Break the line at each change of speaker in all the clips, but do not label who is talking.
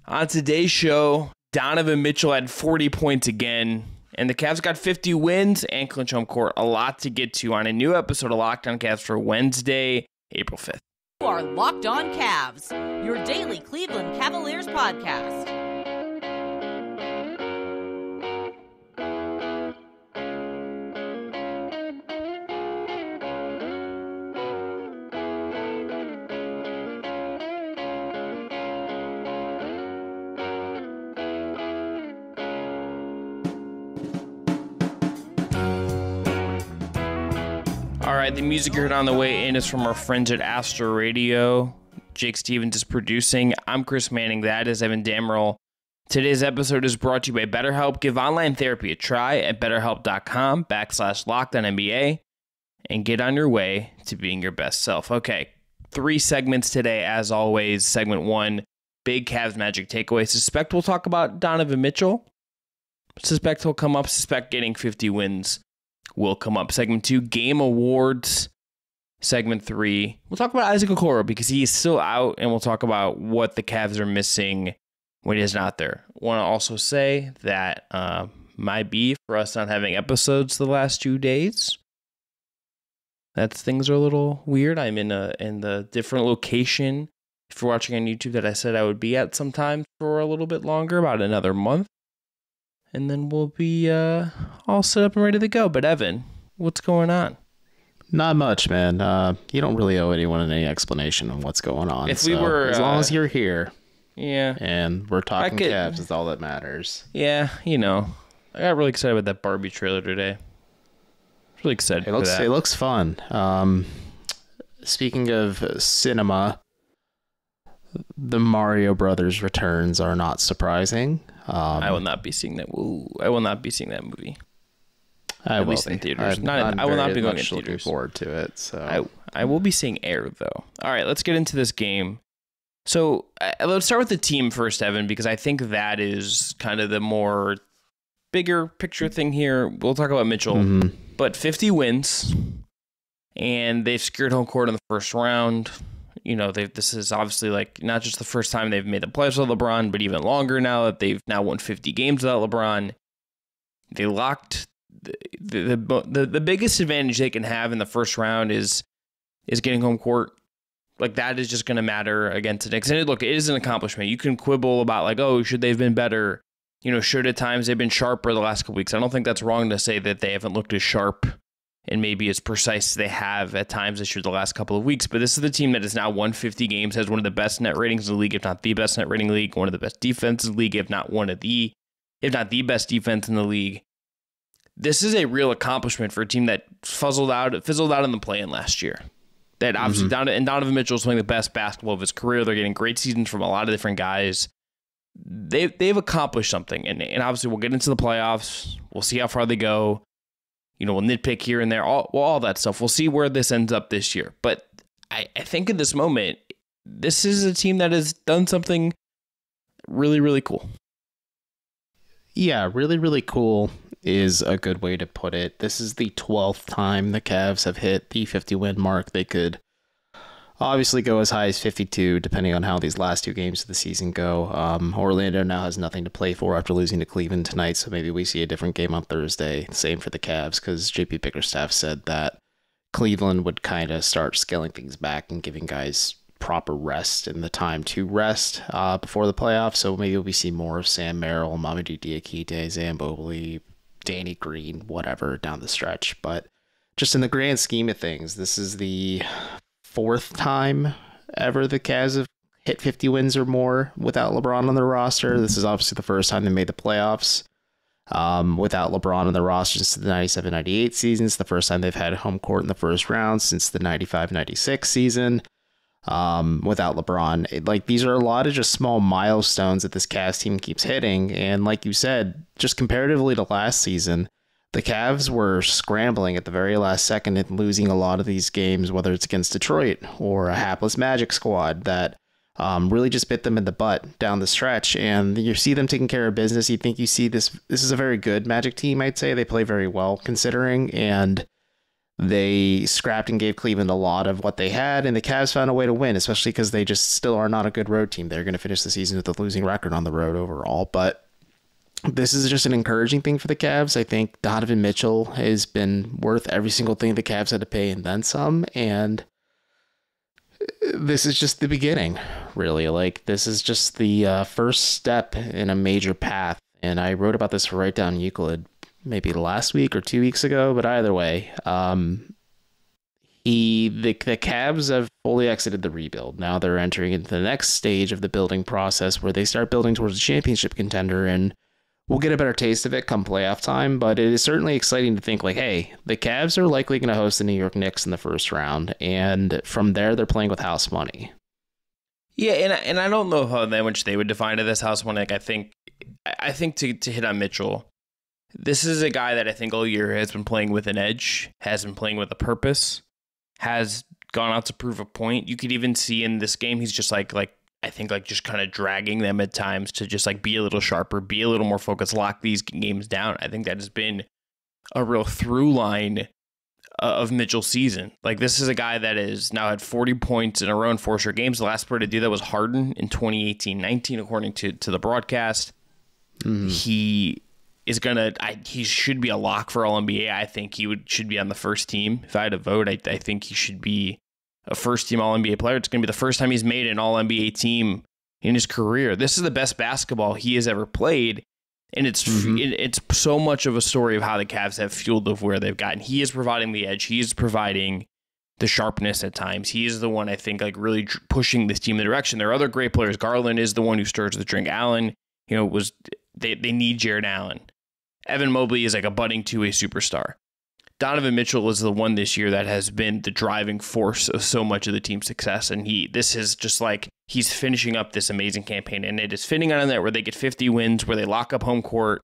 On today's show, Donovan Mitchell had 40 points again, and the Cavs got 50 wins and clinch home court. A lot to get to on a new episode of Locked On Cavs for Wednesday, April 5th.
You are Locked On Cavs, your daily Cleveland Cavaliers podcast.
All right, the music you heard on the way in is from our friends at Astro Radio. Jake Stevens is producing. I'm Chris Manning. That is Evan Dammarrell. Today's episode is brought to you by BetterHelp. Give online therapy a try at BetterHelp.com/LockedOnNBA and get on your way to being your best self. Okay, 3 segments today, as always. Segment 1, big Cavs Magic takeaway. Suspect we'll talk about Donovan Mitchell. Suspect he'll come up. Suspect getting 50 wins will come up. Segment 2, game awards. Segment 3, we'll talk about Isaac Okoro because he is still out, and we'll talk about what the Cavs are missing when he's not there. Want to also say that my beef for us not having episodes the last 2 days, things are a little weird. I'm in the different location, if you're watching on YouTube, that I said I would be at sometime for a little bit longer, about another month. And then we'll be all set up and ready to go. But Evan, what's going on?
Not much, man. You don't really owe anyone any explanation on what's going on.
If we were,
as long as you're here,
yeah,
and we're talking Cavs, is all that matters.
Yeah, I got really excited about that Barbie trailer today. Really excited for that.
It looks fun. Speaking of cinema, the Mario Brothers returns are not surprising.
I will not be seeing that. I will not be seeing that movie.
At least
in theaters.
I
will not be going in
looking
theaters.
forward to it. So
I will be seeing Air though. All right, let's get into this game. So let's start with the team first, Evan, because I think that is kind of the more bigger picture thing here. We'll talk about Mitchell, but 50 wins, and they've secured home court in the first round. This is obviously like not just the first time they've made the playoffs with LeBron, but even longer now that they've now won 50 games without LeBron. They locked the biggest advantage they can have in the first round is getting home court. Like that is just going to matter against the Knicks. And look, it is an accomplishment. You can quibble about like, oh, should they have been better? Should at times they've been sharper the last couple weeks. I don't think that's wrong to say that they haven't looked as sharp and maybe as precise as they have at times this year the last couple of weeks. But this is the team that has now won 50 games, has one of the best net ratings in the league, if not the best net rating in the league, one of the best defenses in the league, if not the best defense in the league. This is a real accomplishment for a team that fizzled out in the play-in last year. That obviously Donovan Mitchell is playing the best basketball of his career. They're getting great seasons from a lot of different guys. They've accomplished something, and obviously we'll get into the playoffs. We'll see how far they go. We'll nitpick here and there, all that stuff. We'll see where this ends up this year. But I think in this moment, this is a team that has done something really, really cool.
Yeah, really, really cool is a good way to put it. This is the 12th time the Cavs have hit the 50-win mark. They could obviously go as high as 52, depending on how these last 2 games of the season go. Orlando now has nothing to play for after losing to Cleveland tonight, so maybe we see a different game on Thursday. Same for the Cavs, because JP Bickerstaff said that Cleveland would kind of start scaling things back and giving guys proper rest and the time to rest before the playoffs. So maybe we see more of Sam Merrill, Mamadou Diakite, Zamboli, Danny Green, whatever, down the stretch. But just in the grand scheme of things, this is the 4th time ever the Cavs have hit 50 wins or more without LeBron on their roster. This is obviously the first time they made the playoffs without LeBron on their roster since the 97-98 season. It's the first time they've had home court in the first round since the 95-96 season without LeBron. These are a lot of just small milestones that this Cavs team keeps hitting. And like you said, just comparatively to last season, the Cavs were scrambling at the very last second and losing a lot of these games, whether it's against Detroit or a hapless Magic squad that really just bit them in the butt down the stretch. And you see them taking care of business. You think you see this is a very good Magic team, I'd say. They play very well considering. And They scrapped and gave Cleveland a lot of what they had, and the Cavs found a way to win, especially because they just still are not a good road team. They're going to finish the season with a losing record on the road overall, but this is just an encouraging thing for the Cavs. I think Donovan Mitchell has been worth every single thing the Cavs had to pay and then some, and this is just the beginning, really. Like, this is just the first step in a major path, and I wrote about this for Write Down Euclid maybe last week or 2 weeks ago, but either way, the Cavs have fully exited the rebuild. Now they're entering into the next stage of the building process where they start building towards a championship contender, and we'll get a better taste of it come playoff time, but it is certainly exciting to think like, hey, the Cavs are likely going to host the New York Knicks in the first round, and from there they're playing with house money.
Yeah, and I don't know how much they would define it as house money. Like, I think to hit on Mitchell, this is a guy that I think all year has been playing with an edge, has been playing with a purpose, has gone out to prove a point. You could even see in this game, he's just like I think like just kind of dragging them at times to just like be a little sharper, be a little more focused, lock these games down. I think that has been a real through line of Mitchell's season. Like, this is a guy that has now had 40 points in a row in 4 straight games. The last player to do that was Harden in 2018-19, according to the broadcast. He is he should be a lock for All-NBA. I think he should be on the first team. If I had to vote, I think he should be a first-team All-NBA player. It's going to be the first time he's made an All-NBA team in his career. This is the best basketball he has ever played, and it's so much of a story of how the Cavs have fueled of where they've gotten. He is providing the edge. He is providing the sharpness at times. He is the one, I think, like really pushing this team in the direction. There are other great players. Garland is the one who stirs the drink. Allen, they need Jared Allen. Evan Mobley is like a budding two-way superstar. Donovan Mitchell is the one this year that has been the driving force of so much of the team's success. And this is just like, he's finishing up this amazing campaign, and it is fitting on that where they get 50 wins, where they lock up home court.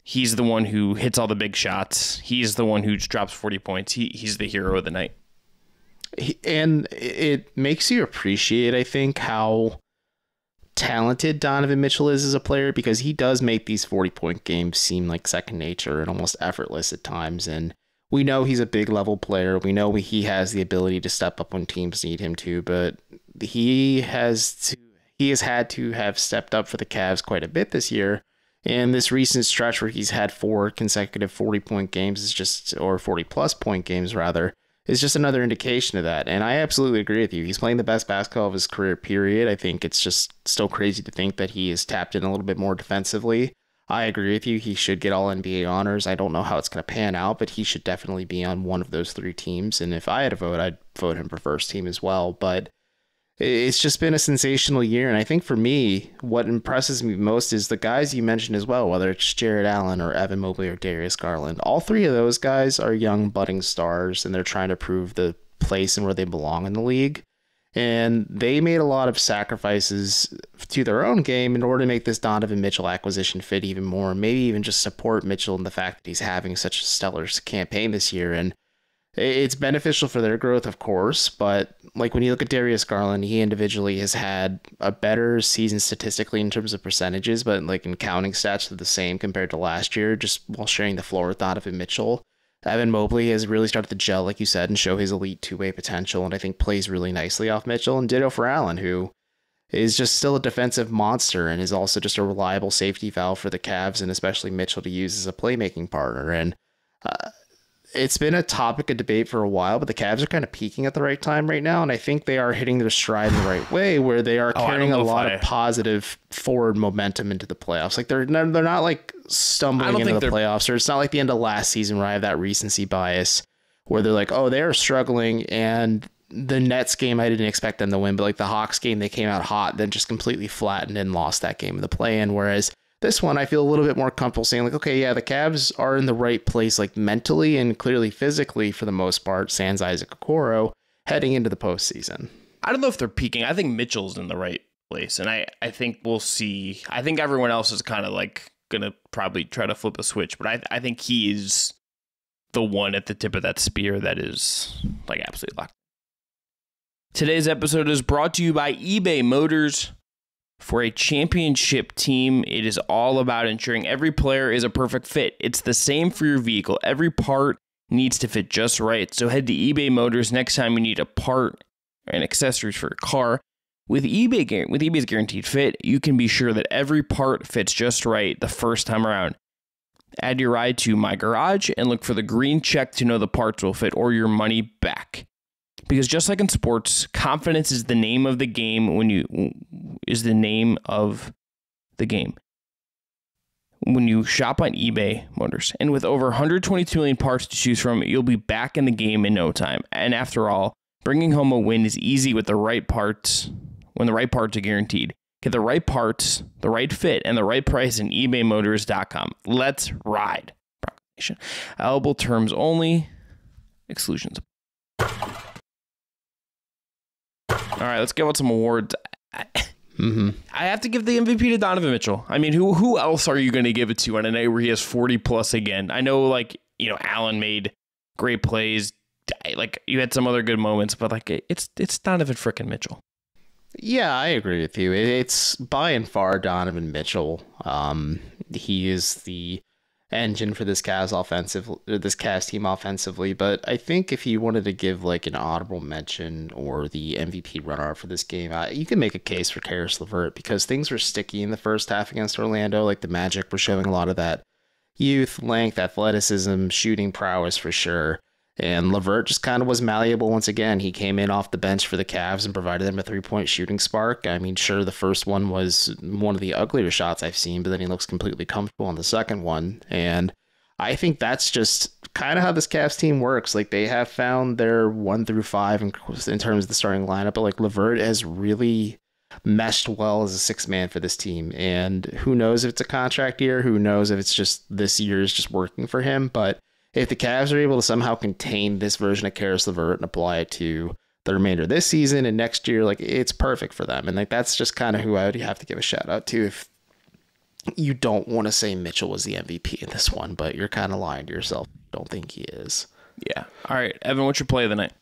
He's the one who hits all the big shots. He's the one who drops 40 points. He's the hero of the night.
And it makes you appreciate, I think, how talented Donovan Mitchell is as a player, because he does make these 40-point games seem like second nature and almost effortless at times. And we know he's a big level player. We know he has the ability to step up when teams need him to, but he has had to have stepped up for the Cavs quite a bit this year. And this recent stretch where he's had 4 consecutive 40-point games or 40-plus point games rather, is just another indication of that. And I absolutely agree with you. He's playing the best basketball of his career, period. I think it's just still crazy to think that he is tapped in a little bit more defensively. I agree with you. He should get all NBA honors. I don't know how it's going to pan out, but he should definitely be on one of those 3 teams. And if I had to vote, I'd vote him for first team as well. But it's just been a sensational year. And I think for me, what impresses me most is the guys you mentioned as well, whether it's Jared Allen or Evan Mobley or Darius Garland. All 3 of those guys are young budding stars, and they're trying to prove the place and where they belong in the league. And they made a lot of sacrifices to their own game in order to make this Donovan Mitchell acquisition fit even more, maybe even just support Mitchell in the fact that he's having such a stellar campaign this year. And it's beneficial for their growth, of course, but like when you look at Darius Garland, he individually has had a better season statistically in terms of percentages, but like in counting stats, they're the same compared to last year, just while sharing the floor with Donovan Mitchell. Evan Mobley has really started to gel, like you said, and show his elite two-way potential, and I think plays really nicely off Mitchell. And ditto for Allen, who is just still a defensive monster and is also just a reliable safety valve for the Cavs, and especially Mitchell to use as a playmaking partner. And it's been a topic of debate for a while, but the Cavs are kind of peaking at the right time right now, and I think they are hitting their stride in the right way, where they are carrying a lot of positive forward momentum into the playoffs. Like they're not like stumbling into the playoffs, or it's not like the end of last season where I have that recency bias where they're like, oh, they're struggling, and the Nets game I didn't expect them to win, but like the Hawks game, they came out hot, then just completely flattened and lost that game in the play-in. Whereas this one, I feel a little bit more comfortable saying like, okay, yeah, the Cavs are in the right place, like mentally and clearly physically for the most part, sans Isaac Okoro, heading into the postseason.
I don't know if they're peaking. I think Mitchell's in the right place, and I think we'll see. I think everyone else is kind of like going to probably try to flip a switch, but I think he is the one at the tip of that spear that is like absolutely locked. Today's episode is brought to you by eBay Motors. For a championship team, it is all about ensuring every player is a perfect fit. It's the same for your vehicle. Every part, needs to fit just right. So head to eBay Motors next time you need a part and accessories for your car. With eBay's guaranteed fit, you can be sure that every part fits just right the first time around. Add your ride to My Garage and look for the green check to know the parts will fit or your money back. Because just like in sports, confidence is the name of the game when you shop on eBay Motors. And with over 122 million parts to choose from, you'll be back in the game in no time. And after all, bringing home a win is easy with the right parts when the right parts are guaranteed. Get the right parts, the right fit, and the right price in ebaymotors.com. Let's ride. Proclamation. Allowable terms only. Exclusions. All right, let's get with some awards. I have to give the MVP to Donovan Mitchell. I mean, who else are you going to give it to on a night where he has 40 plus again? I know, Allen made great plays. You had some other good moments, but it's Donovan frickin' Mitchell.
Yeah, I agree with you. It's by and far Donovan Mitchell. He is the engine for this Cavs team offensively. But I think if you wanted to give an audible mention or the MVP runner for this game, you can make a case for Caris LeVert because things were sticky in the first half against Orlando. The Magic were showing a lot of that youth, length, athleticism, shooting prowess for sure. And LeVert just kind of was malleable once again. He came in off the bench for the Cavs and provided them a 3-point shooting spark. I mean, sure, the first one was one of the uglier shots I've seen, but then he looks completely comfortable on the second one. And I think that's just kind of how this Cavs team works. They have found their 1 through 5 in terms of the starting lineup, but LeVert has really meshed well as a sixth man for this team. And who knows if it's a contract year? Who knows if it's just this year is just working for him? But if the Cavs are able to somehow contain this version of Caris LeVert and apply it to the remainder of this season and next year, it's perfect for them. And that's just kind of who I would have to give a shout out to if you don't want to say Mitchell was the MVP in this one, but you're kind of lying to yourself. Don't think he is.
Yeah. All right, Evan, what's your play of the night?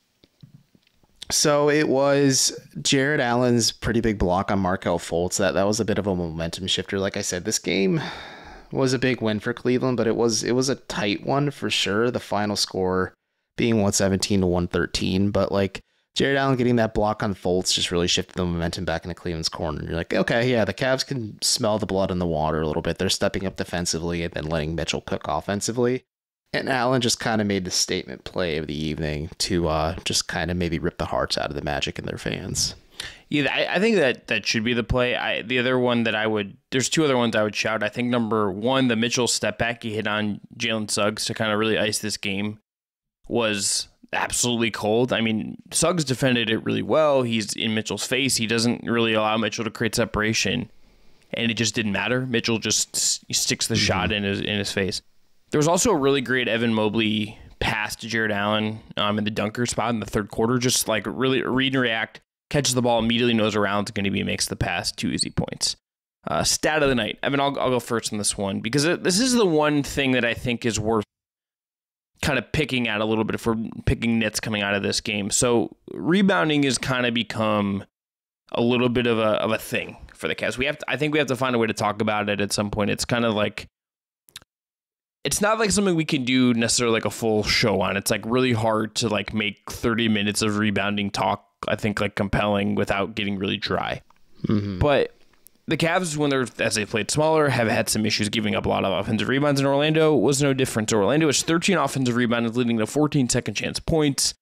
So it was Jared Allen's pretty big block on Markelle Fultz. That was a bit of a momentum shifter. Like I said, this game was a big win for Cleveland, but it was a tight one for sure. The final score being 117 to 113, but Jared Allen getting that block on Fultz just really shifted the momentum back into Cleveland's corner. And you're okay, yeah, the Cavs can smell the blood in the water a little bit. They're stepping up defensively and then letting Mitchell cook offensively. And Allen just kind of made the statement play of the evening to just kind of maybe rip the hearts out of the Magic and their fans.
Yeah, I think that should be the play. The other one there's two other ones I would shout. I think number one, the Mitchell step back he hit on Jalen Suggs to kind of really ice this game was absolutely cold. I mean, Suggs defended it really well. He's in Mitchell's face. He doesn't really allow Mitchell to create separation, and it just didn't matter. Mitchell just sticks the shot in his face. There was also a really great Evan Mobley pass to Jared Allen in the dunker spot in the third quarter. Just really read and react. Catches the ball, immediately knows around it's going to be, makes the pass, 2 easy points. Stat of the night. Evan, I'll go first on this one because this is the one thing that I think is worth kind of picking at a little bit if we're picking nits coming out of this game. So rebounding has kind of become a little bit of a thing for the Cavs. I think we have to find a way to talk about it at some point. It's kind of it's not something we can do necessarily a full show on. It's really hard to make 30 minutes of rebounding talk, I think, compelling without getting really dry. Mm-hmm. But the Cavs, as they played smaller, have had some issues giving up a lot of offensive rebounds, and Orlando was no different. So Orlando was 13 offensive rebounds, leading to 14 second chance points.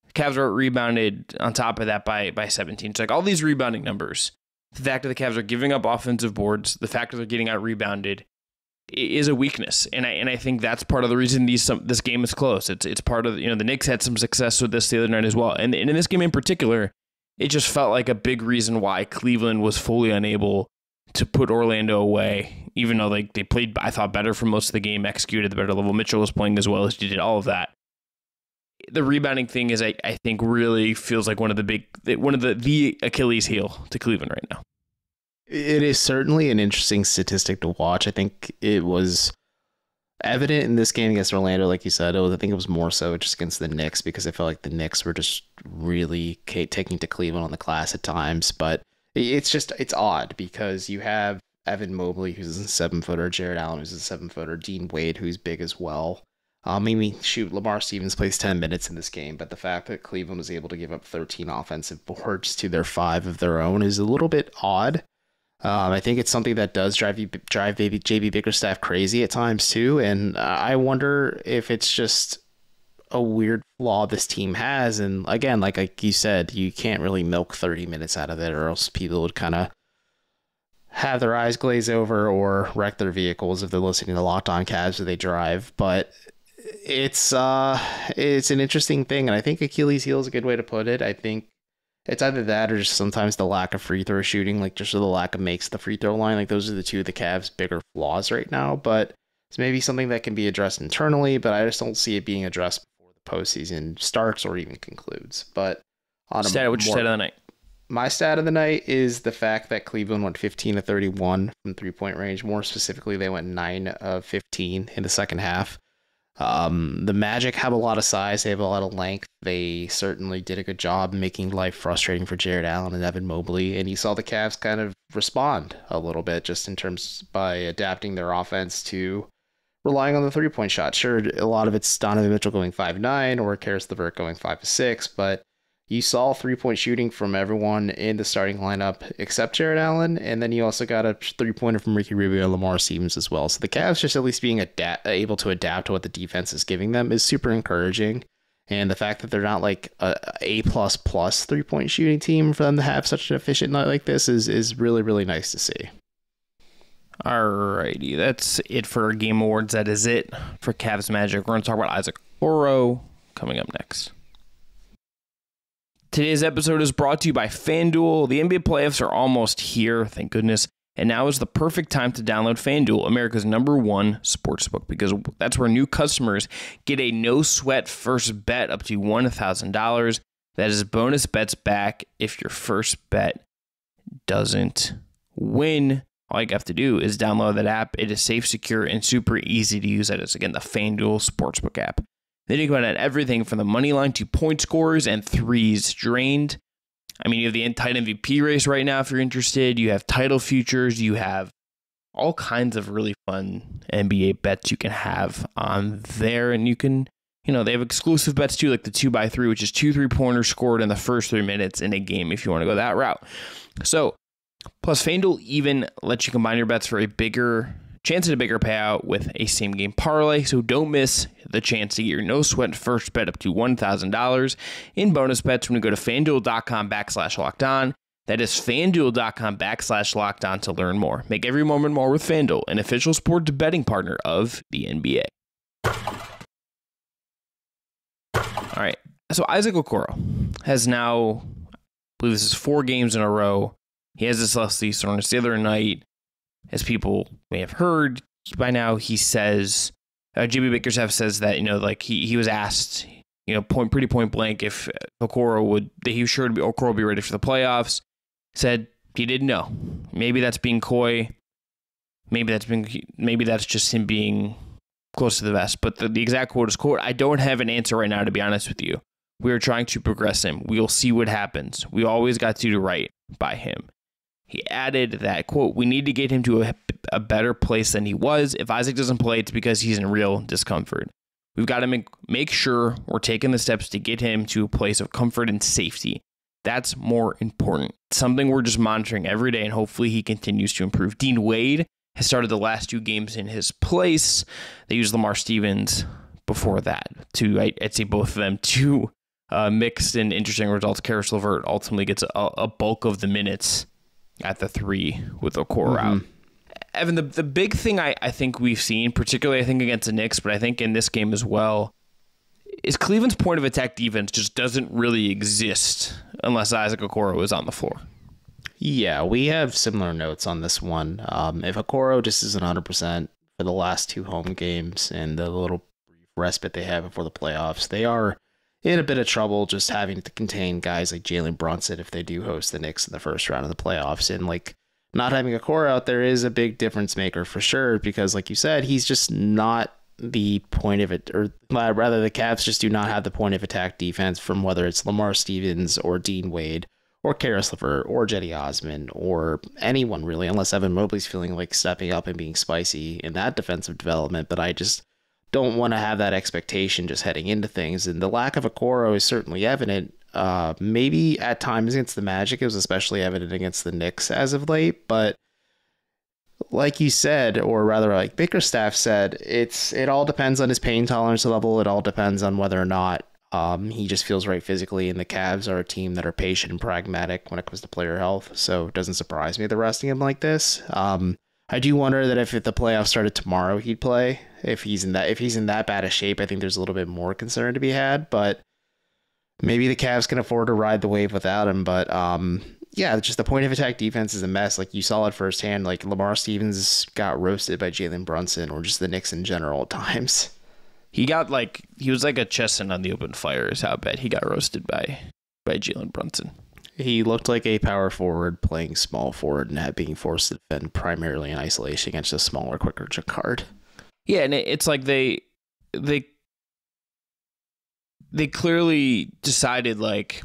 The Cavs are rebounded on top of that by 17. So all these rebounding numbers, the fact that the Cavs are giving up offensive boards, the fact that they're getting out rebounded is a weakness. And I think that's part of the reason this game is close. It's part of, the Knicks had some success with this the other night as well. And in this game in particular, it just felt like a big reason why Cleveland was fully unable to put Orlando away, even though they played, I thought, better for most of the game, executed the better level. Mitchell was playing as well as he did, all of that. The rebounding thing is, I think, really feels like one of the Achilles heel to Cleveland right now.
It is certainly an interesting statistic to watch. I think it was evident in this game against Orlando, like you said. I think it was more so just against the Knicks because I felt like the Knicks were just really taking to Cleveland on the glass at times. But it's odd because you have Evan Mobley, who's a 7-footer, Jared Allen, who's a 7-footer, Dean Wade, who's big as well. Maybe shoot, Lamar Stevens plays 10 minutes in this game, but the fact that Cleveland was able to give up 13 offensive boards to their 5 of their own is a little bit odd. I think it's something that does drive JB Bickerstaff crazy at times too, and I wonder if it's just a weird flaw this team has. And again, like you said, you can't really milk 30 minutes out of it, or else people would kind of have their eyes glaze over or wreck their vehicles if they're listening to Locked On Cavs or they drive. But it's an interesting thing, and I think Achilles heel is a good way to put it. I think it's either that or just sometimes the lack of free throw shooting, like just the lack of makes the free throw line. Like those are the two of the Cavs' bigger flaws right now. But it's maybe something that can be addressed internally, but I just don't see it being addressed before the postseason starts or even concludes. But
what's your stat of the night?
My stat of the night is the fact that Cleveland went 15 of 31 from 3-point range. More specifically, they went 9 of 15 in the second half. The Magic have a lot of size. They have a lot of length. They certainly did a good job making life frustrating for Jared Allen and Evan Mobley. And you saw the Cavs kind of respond a little bit just in terms by adapting their offense to relying on the 3-point shot. Sure, a lot of it's Donovan Mitchell going 5-9 or Karis LeVert going 5-6, but you saw 3-point shooting from everyone in the starting lineup except Jared Allen, and then you also got a 3-pointer from Ricky Rubio and Lamar Stevens as well. So the Cavs just at least being able to adapt to what the defense is giving them is super encouraging. And the fact that they're not like a A++ 3-point shooting team for them to have such an efficient night like this is really, really nice to see.
Alrighty, that's it for our game awards. That is it for Cavs Magic. We're going to talk about Isaac Okoro coming up next. Today's episode is brought to you by FanDuel. The NBA playoffs are almost here, thank goodness. And now is the perfect time to download FanDuel, America's #1 sportsbook, because that's where new customers get a no-sweat first bet up to $1,000. That is bonus bets back if your first bet doesn't win. All you have to do is download that app. It is safe, secure, and super easy to use. That is, again, the FanDuel Sportsbook app. Then you can find everything from the money line to point scores and threes drained. I mean, you have the tight MVP race right now if you're interested. You have title futures. You have all kinds of really fun NBA bets you can have on there. And you can, they have exclusive bets too, like the 2x3, which is 2 3-pointers scored in the first 3 minutes in a game if you want to go that route. So, plus FanDuel even lets you combine your bets for a bigger chance at a bigger payout with a same game parlay, so don't miss the chance to get your no sweat first bet up to $1,000 in bonus bets when you go to FanDuel.com/lockedon. That is FanDuel.com/lockedon to learn more. Make every moment more with FanDuel, an official sports betting partner of the NBA. All right, so Isaac Okoro has now, I believe this is 4 games in a row. He has this lefty soreness the other night. As people may have heard by now, he says, JB Bickerstaff says that, he was asked, point blank if Okoro would be ready for the playoffs. Said he didn't know. Maybe that's being coy. Maybe that's just him being close to the vest. But the exact quote is, quote, "I don't have an answer right now, to be honest with you. We are trying to progress him. We'll see what happens. We always got to do right by him." He added that, quote, "We need to get him to a better place than he was. If Isaac doesn't play, it's because he's in real discomfort. We've got to make sure we're taking the steps to get him to a place of comfort and safety. That's more important. It's something we're just monitoring every day, and hopefully he continues to improve." Dean Wade has started the last 2 games in his place. They used Lamar Stevens before that. I'd say both of them, 2 mixed and interesting results. Karis LeVert ultimately gets a bulk of the minutes at the 3 with Okoro out. Evan, the big thing I think we've seen, particularly I think against the Knicks, but I think in this game as well, is Cleveland's point of attack defense just doesn't really exist unless Isaac Okoro is on the floor.
Yeah, we have similar notes on this one. If Okoro just isn't 100% for the last 2 home games and the little brief respite they have before the playoffs, they are in a bit of trouble just having to contain guys like Jalen Brunson if they do host the Knicks in the first round of the playoffs. And not having Okoro out there is a big difference maker for sure, because like you said, he's just not the point of it, or rather the Cavs just do not have the point of attack defense from whether it's Lamar Stevens or Dean Wade or Karis LeVert or Jetty Osman or anyone really, unless Evan Mobley's feeling like stepping up and being spicy in that defensive development. But don't want to have that expectation just heading into things. And the lack of Okoro is certainly evident. Maybe at times against the Magic, it was especially evident against the Knicks as of late. But like you said, or rather like Bickerstaff said, it all depends on his pain tolerance level. It all depends on whether or not he just feels right physically. And the Cavs are a team that are patient and pragmatic when it comes to player health. So it doesn't surprise me they're resting him like this. I do wonder that if the playoffs started tomorrow, he'd play. If he's in that bad of shape, I think there's a little bit more concern to be had. But maybe the Cavs can afford to ride the wave without him. But yeah, just the point of attack defense is a mess. Like you saw it firsthand. Like Lamar Stevens got roasted by Jalen Brunson, or just the Knicks in general at times.
He was like a chestnut on the open fire is how bad he got roasted by Jalen Brunson.
He looked like a power forward playing small forward and being forced to defend primarily in isolation against a smaller, quicker Jacquard.
Yeah, and it's like they clearly decided like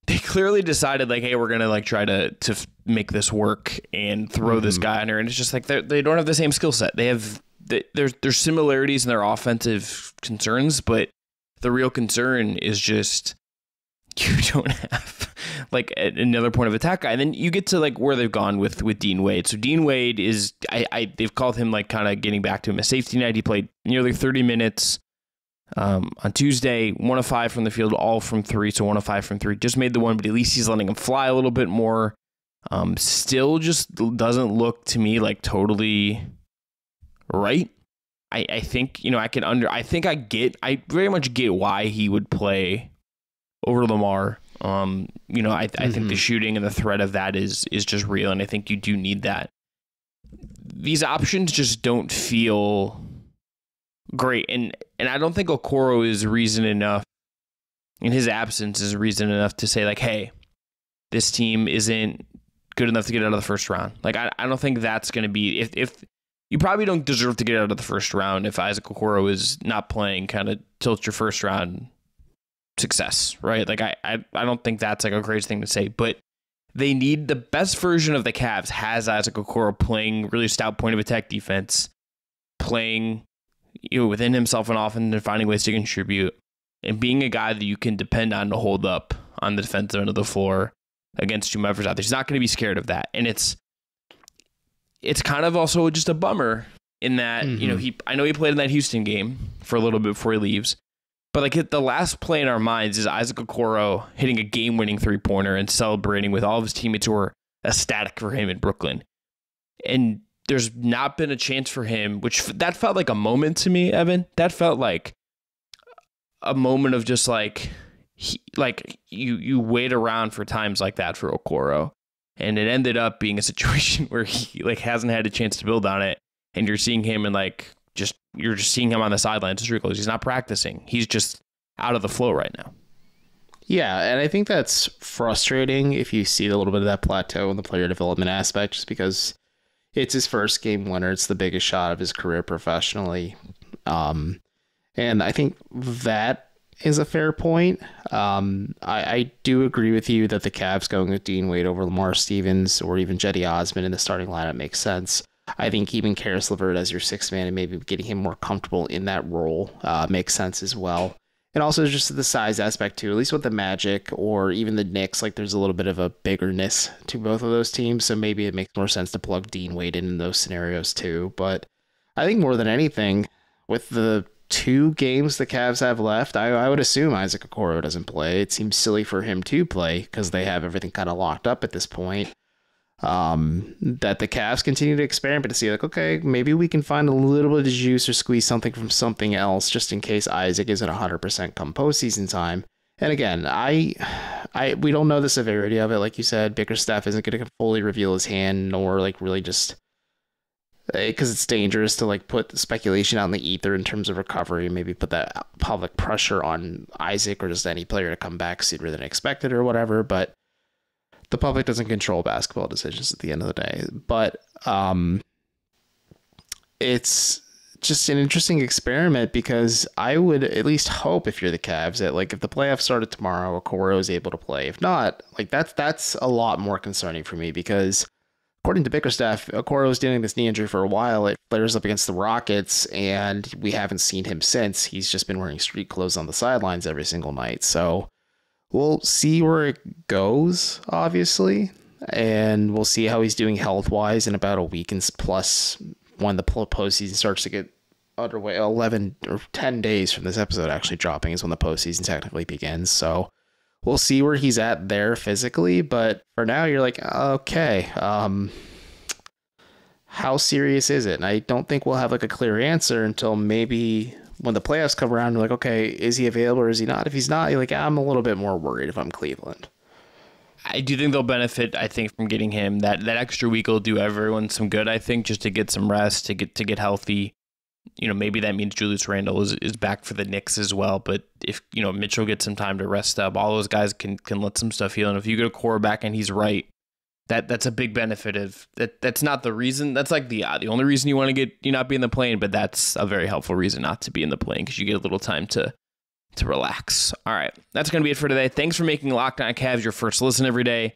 hey, we're gonna like try to make this work and throw this guy on her, and it's just like they don't have the same skill set. There's similarities in their offensive concerns, but the real concern is just you don't have like another point of attack guy. And then you get to like where they've gone with Dean Wade. So Dean Wade is they've called him like kind of getting back to him a safety net. He played nearly 30 minutes on Tuesday, 1 of 5 from the field, all from 3. So 1 of 5 from 3, just made the one, but at least he's letting him fly a little bit more. Still just doesn't look to me like totally right. I think, I very much get why he would play over Lamar. I think the shooting and the threat of that is just real, and I think you do need that. These options just don't feel great, and I don't think Okoro is reason enough, in his absence is reason enough to say like, hey, this team isn't good enough to get out of the first round. Like I don't think that's going to be, if you probably don't deserve to get out of the first round if Isaac Okoro is not playing, kind of tilt your first round success, right? Like I don't think that's like a crazy thing to say, but they need the best version of the Cavs has Isaac Okoro playing really stout point of attack defense, playing within himself and often and finding ways to contribute, and being a guy that you can depend on to hold up on the defensive end of the floor against whomever's out there. He's not going to be scared of that, and it's kind of also just a bummer in that I know he played in that Houston game for a little bit before he leaves. But like the last play in our minds is Isaac Okoro hitting a game-winning three-pointer and celebrating with all of his teammates who were ecstatic for him in Brooklyn. And there's not been a chance for him, which that felt like a moment to me, Evan. That felt like a moment of just like you wait around for times like that for Okoro. And it ended up being a situation where he like hasn't had a chance to build on it. And you're seeing him in like you're just seeing him on the sidelines. He's not practicing. He's just out of the flow right now.
Yeah, and I think that's frustrating if you see a little bit of that plateau in the player development aspect, just because it's his first game winner. It's the biggest shot of his career professionally. And I think that is a fair point. I do agree with you that the Cavs going with Dean Wade over Lamar Stevens or even Jetty Osman in the starting lineup makes sense. I think keeping Karis LeVert as your sixth man and maybe getting him more comfortable in that role makes sense as well. And also just the size aspect too, at least with the Magic or even the Knicks, like there's a little bit of a biggerness to both of those teams. So maybe it makes more sense to plug Dean Wade in those scenarios too. But I think more than anything, with the 2 games the Cavs have left, I would assume Isaac Okoro doesn't play. It seems silly for him to play because they have everything kind of locked up at this point. That the Cavs continue to experiment to see like, okay, maybe we can find a little bit of juice or squeeze something from something else just in case Isaac isn't 100% come postseason time. And again, we don't know the severity of it. Like you said, Bickerstaff isn't going to fully reveal his hand, nor like really just because it's dangerous to like put speculation out in the ether in terms of recovery, maybe put that public pressure on Isaac or just any player to come back sooner than expected or whatever. But the public doesn't control basketball decisions at the end of the day. But it's just an interesting experiment because I would at least hope, if you're the Cavs, that like if the playoffs started tomorrow, Okoro is able to play. If not, like that's a lot more concerning for me because according to Bickerstaff, Okoro was dealing with this knee injury for a while. It flares up against the Rockets, and we haven't seen him since. He's just been wearing street clothes on the sidelines every single night. So we'll see where it goes, obviously, and we'll see how he's doing health-wise in about a week and plus when the postseason starts to get underway. 11 or 10 days from this episode actually dropping is when the postseason technically begins. So we'll see where he's at there physically, but for now you're like, okay, how serious is it? And I don't think we'll have like a clear answer until maybe when the playoffs come around. You're like, okay, is he available or is he not? If he's not, you're like, I'm a little bit more worried if I'm Cleveland.
I do think they'll benefit, I think, from getting him. That extra week will do everyone some good, I think, just to get some rest, to get healthy. Maybe that means Julius Randle is back for the Knicks as well. But if, Mitchell gets some time to rest up, all those guys can let some stuff heal. And if you get a core back and he's right, that's a big benefit of that. That's not the reason. That's like the only reason you want to get you not be in the plane, but that's a very helpful reason not to be in the plane because you get a little time to relax. All right, that's going to be it for today. Thanks for making Locked On Cavs your first listen every day.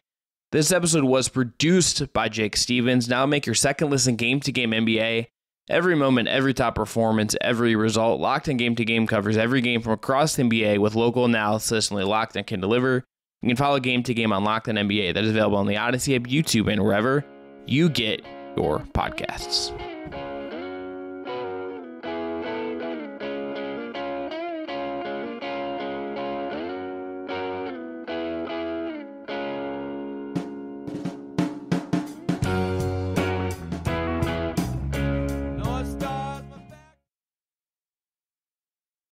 This episode was produced by Jake Stevens. Now make your second listen game-to-game NBA. Every moment, every top performance, every result. Locked On Game-to-Game covers every game from across the NBA with local analysis only Locked On can deliver. You can follow Game-to-Game on Locked On NBA. That is available on the Odyssey app, YouTube, and wherever you get your podcasts.